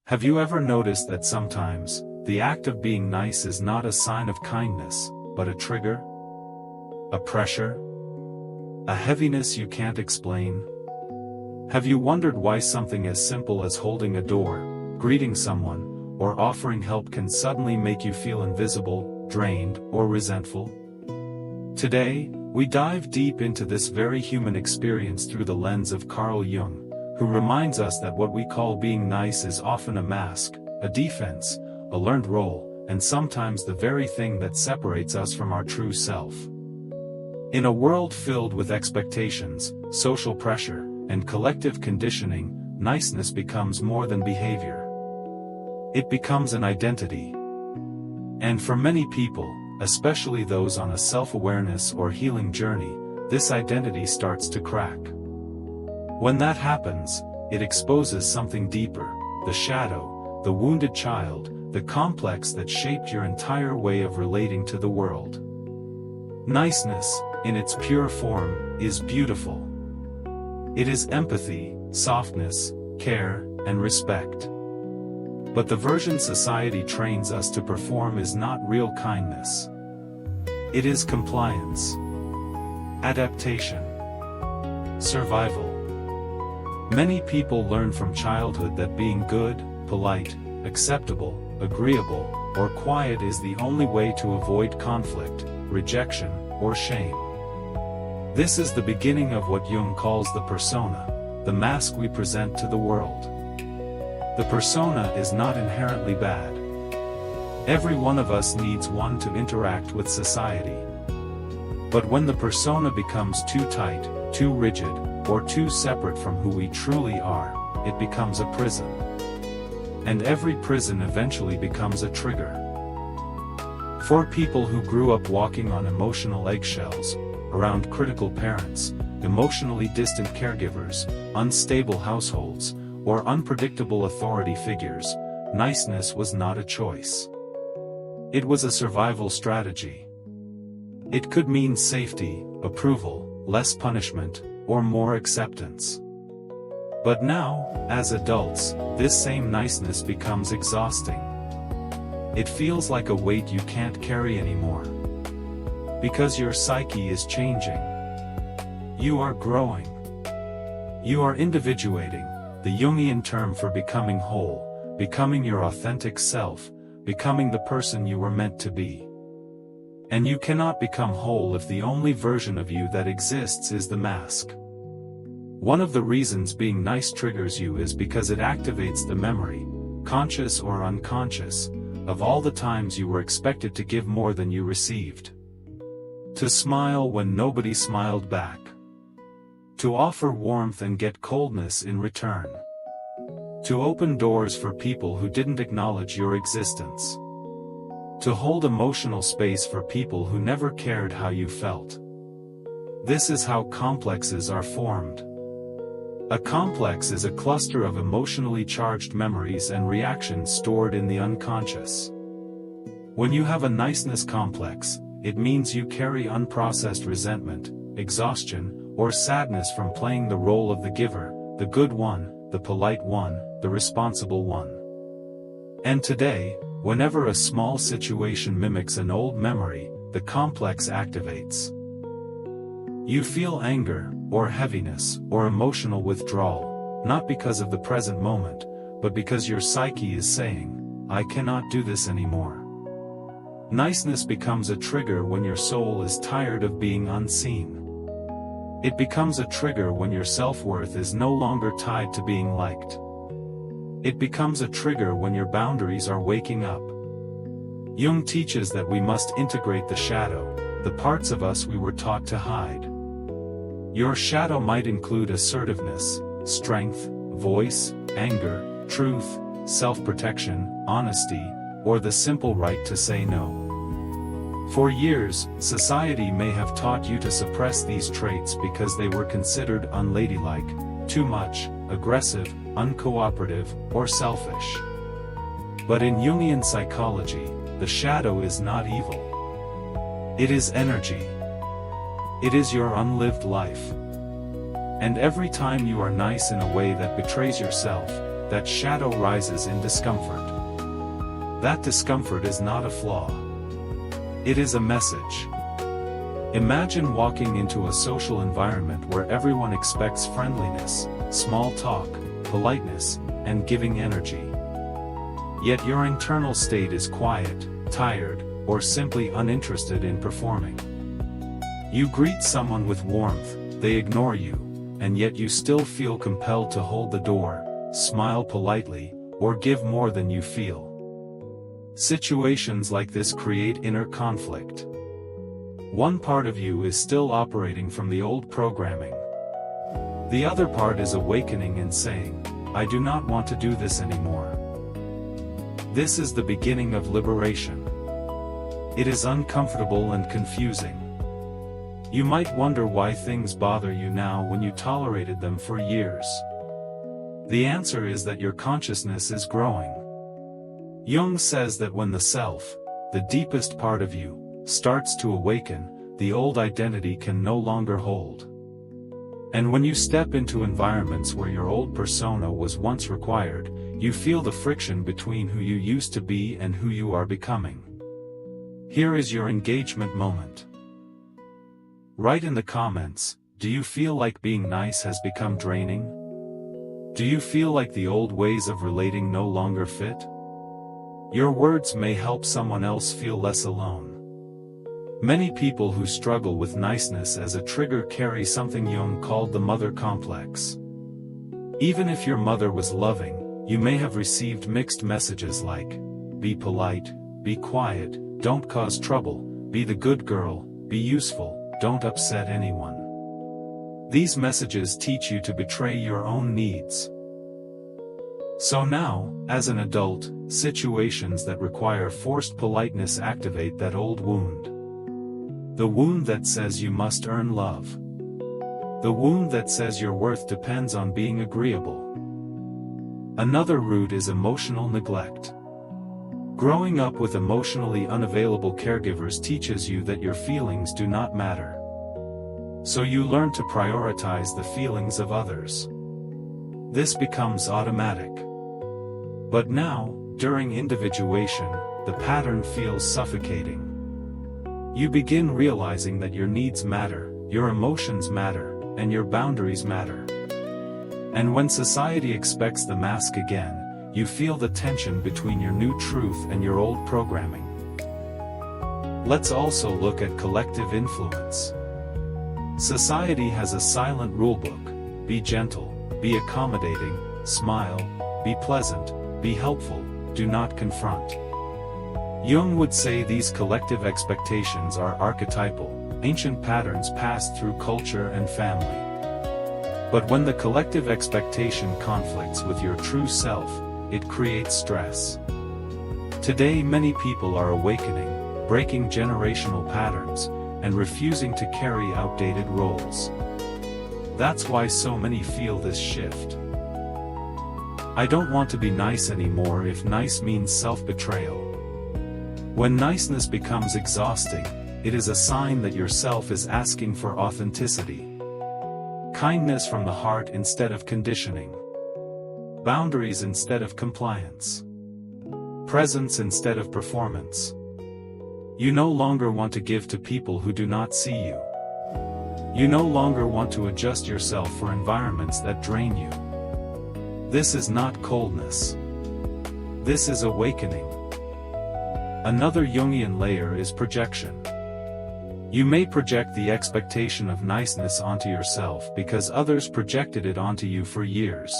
Have you ever noticed that sometimes, the act of being nice is not a sign of kindness, but a trigger? A pressure? A heaviness you can't explain? Have you wondered why something as simple as holding a door, greeting someone, or offering help can suddenly make you feel invisible, drained, or resentful? Today, we dive deep into this very human experience through the lens of Carl Jung, who reminds us that what we call being nice is often a mask, a defense, a learned role, and sometimes the very thing that separates us from our true self. In a world filled with expectations, social pressure, and collective conditioning, niceness becomes more than behavior. It becomes an identity. And for many people, especially those on a self-awareness or healing journey, this identity starts to crack. When that happens, it exposes something deeper, the shadow, the wounded child, the complex that shaped your entire way of relating to the world. Niceness, in its pure form, is beautiful. It is empathy, softness, care, and respect. But the version society trains us to perform is not real kindness. It is compliance, adaptation, survival. Many people learn from childhood that being good, polite, acceptable, agreeable, or quiet is the only way to avoid conflict, rejection, or shame. This is the beginning of what Jung calls the persona, the mask we present to the world. The persona is not inherently bad. Every one of us needs one to interact with society. But when the persona becomes too tight, too rigid, or too separate from who we truly are, it becomes a prison. And every prison eventually becomes a trigger. For people who grew up walking on emotional eggshells, around critical parents, emotionally distant caregivers, unstable households, or unpredictable authority figures, niceness was not a choice. It was a survival strategy. It could mean safety, approval, less punishment, or more acceptance. But now, as adults, this same niceness becomes exhausting. It feels like a weight you can't carry anymore. Because your psyche is changing. You are growing. You are individuating, the Jungian term for becoming whole, becoming your authentic self, becoming the person you were meant to be. And you cannot become whole if the only version of you that exists is the mask. One of the reasons being nice triggers you is because it activates the memory, conscious or unconscious, of all the times you were expected to give more than you received. To smile when nobody smiled back. To offer warmth and get coldness in return. To open doors for people who didn't acknowledge your existence. To hold emotional space for people who never cared how you felt. This is how complexes are formed. A complex is a cluster of emotionally charged memories and reactions stored in the unconscious. When you have a niceness complex, it means you carry unprocessed resentment, exhaustion, or sadness from playing the role of the giver, the good one, the polite one, the responsible one. And today, whenever a small situation mimics an old memory, the complex activates. You feel anger, or heaviness, or emotional withdrawal, not because of the present moment, but because your psyche is saying, I cannot do this anymore. Niceness becomes a trigger when your soul is tired of being unseen. It becomes a trigger when your self-worth is no longer tied to being liked. It becomes a trigger when your boundaries are waking up. Jung teaches that we must integrate the shadow, the parts of us we were taught to hide. Your shadow might include assertiveness, strength, voice, anger, truth, self-protection, honesty, or the simple right to say no. For years, society may have taught you to suppress these traits because they were considered unladylike, too much, aggressive, uncooperative, or selfish. But in Jungian psychology, the shadow is not evil. It is energy. It is your unlived life. And every time you are nice in a way that betrays yourself, that shadow rises in discomfort. That discomfort is not a flaw. It is a message. Imagine walking into a social environment where everyone expects friendliness, small talk, politeness, and giving energy. Yet your internal state is quiet, tired, or simply uninterested in performing. You greet someone with warmth, they ignore you, and yet you still feel compelled to hold the door, smile politely, or give more than you feel. Situations like this create inner conflict. One part of you is still operating from the old programming. The other part is awakening and saying, I do not want to do this anymore. This is the beginning of liberation. It is uncomfortable and confusing. You might wonder why things bother you now when you tolerated them for years. The answer is that your consciousness is growing. Jung says that when the self, the deepest part of you, starts to awaken, the old identity can no longer hold. And when you step into environments where your old persona was once required, you feel the friction between who you used to be and who you are becoming. Here is your engagement moment. Write in the comments, do you feel like being nice has become draining? Do you feel like the old ways of relating no longer fit? Your words may help someone else feel less alone. Many people who struggle with niceness as a trigger carry something Jung called the mother complex. Even if your mother was loving, you may have received mixed messages like, be polite, be quiet, don't cause trouble, be the good girl, be useful, don't upset anyone. These messages teach you to betray your own needs. So now, as an adult, situations that require forced politeness activate that old wound. The wound that says you must earn love. The wound that says your worth depends on being agreeable. Another root is emotional neglect. Growing up with emotionally unavailable caregivers teaches you that your feelings do not matter. So you learn to prioritize the feelings of others. This becomes automatic. But now, during individuation, the pattern feels suffocating. You begin realizing that your needs matter, your emotions matter, and your boundaries matter. And when society expects the mask again, you feel the tension between your new truth and your old programming. Let's also look at collective influence. Society has a silent rulebook: be gentle, be accommodating, smile, be pleasant, be helpful, do not confront. Jung would say these collective expectations are archetypal, ancient patterns passed through culture and family. But when the collective expectation conflicts with your true self, it creates stress. Today many people are awakening, breaking generational patterns, and refusing to carry outdated roles. That's why so many feel this shift. I don't want to be nice anymore if nice means self-betrayal. When niceness becomes exhausting, it is a sign that yourself is asking for authenticity. Kindness from the heart instead of conditioning. Boundaries instead of compliance. Presence instead of performance. You no longer want to give to people who do not see you. You no longer want to adjust yourself for environments that drain you. This is not coldness. This is awakening. Another Jungian layer is projection. You may project the expectation of niceness onto yourself because others projected it onto you for years.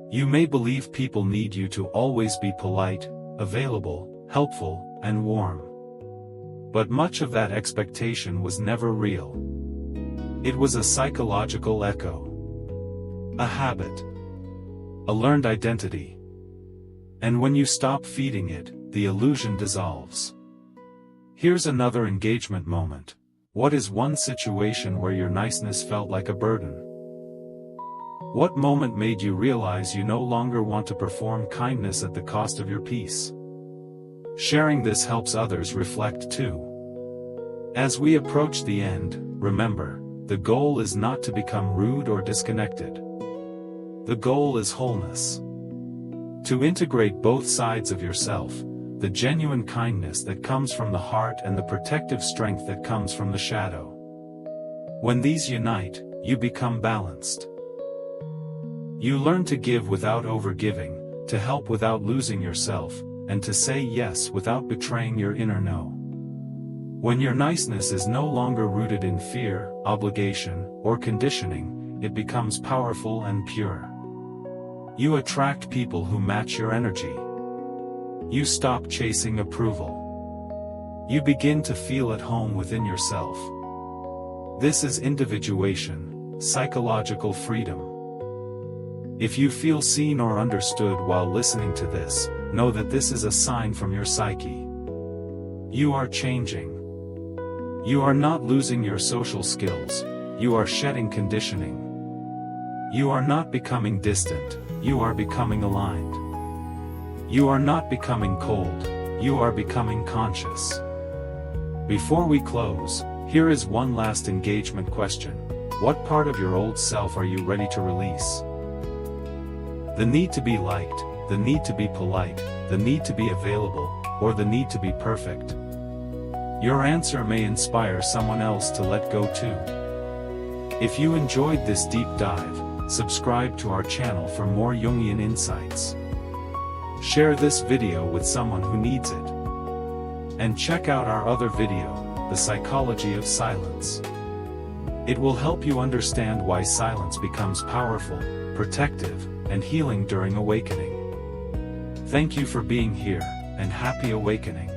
You may believe people need you to always be polite, available, helpful, and warm. But much of that expectation was never real. It was a psychological echo. A habit. A learned identity. And when you stop feeding it, the illusion dissolves. Here's another engagement moment. What is one situation where your niceness felt like a burden? What moment made you realize you no longer want to perform kindness at the cost of your peace? Sharing this helps others reflect too. As we approach the end, remember, the goal is not to become rude or disconnected. The goal is wholeness. To integrate both sides of yourself, the genuine kindness that comes from the heart and the protective strength that comes from the shadow. When these unite, you become balanced. You learn to give without overgiving, to help without losing yourself, and to say yes without betraying your inner no. When your niceness is no longer rooted in fear, obligation, or conditioning, it becomes powerful and pure. You attract people who match your energy. You stop chasing approval. You begin to feel at home within yourself. This is individuation, psychological freedom. If you feel seen or understood while listening to this, know that this is a sign from your psyche. You are changing. You are not losing your social skills, you are shedding conditioning. You are not becoming distant, you are becoming aligned. You are not becoming cold, you are becoming conscious. Before we close, here is one last engagement question. What part of your old self are you ready to release? The need to be liked, the need to be polite, the need to be available, or the need to be perfect? Your answer may inspire someone else to let go too. If you enjoyed this deep dive, subscribe to our channel for more Jungian insights. Share this video with someone who needs it. And check out our other video, The Psychology of Silence. It will help you understand why silence becomes powerful, protective, and healing during awakening. Thank you for being here, and happy awakening.